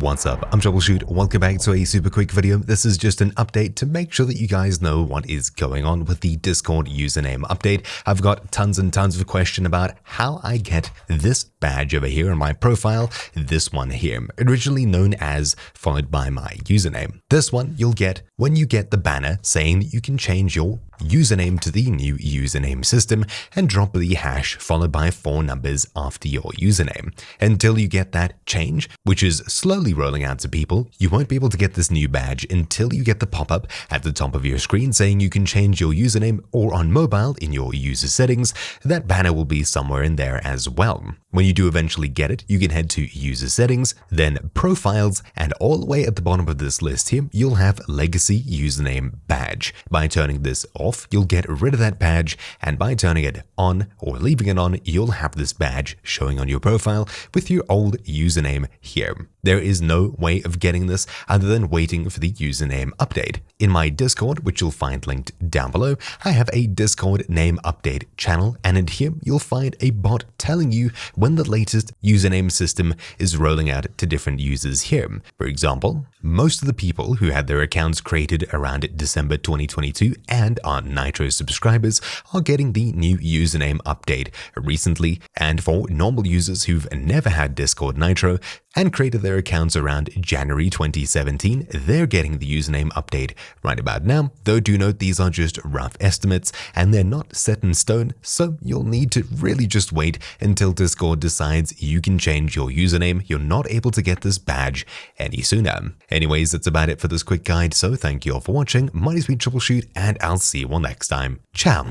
What's up? I'm Troubleshoot. Welcome back to a super quick video. This is just an update to make sure that you guys know what is going on with the Discord username update. I've got tons and tons of questions about how I get this badge over here in my profile, this one here, originally known as followed by my username. This one you'll get when you get the banner saying that you can change your username to the new username system and drop the hash followed by 4 numbers after your username. Until you get that change, which is slowly rolling out to people, you won't be able to get this new badge until you get the pop-up at the top of your screen saying you can change your username, or on mobile in your user settings, that banner will be somewhere in there as well. When you do eventually get it, you can head to user settings, then profiles, and all the way at the bottom of this list here, you'll have legacy username badge. By turning this off, you'll get rid of that badge, and by turning it on or leaving it on, you'll have this badge showing on your profile with your old username here. There is no way of getting this other than waiting for the username update. In my Discord, which you'll find linked down below, I have a Discord name update channel, and in here you'll find a bot telling you when the latest username system is rolling out to different users here. For example, most of the people who had their accounts created around December 2022 and are Nitro subscribers are getting the new username update recently, and for normal users who've never had Discord Nitro and created their accounts around January 2017, they're getting the username update right about now, though do note these are just rough estimates and they're not set in stone, so you'll need to really just wait until Discord decides you can change your username. You're not able to get this badge any sooner. Anyways, that's about it for this quick guide, so thank you all for watching. My name's been Troubleshoot, and I'll see you all next time. Ciao!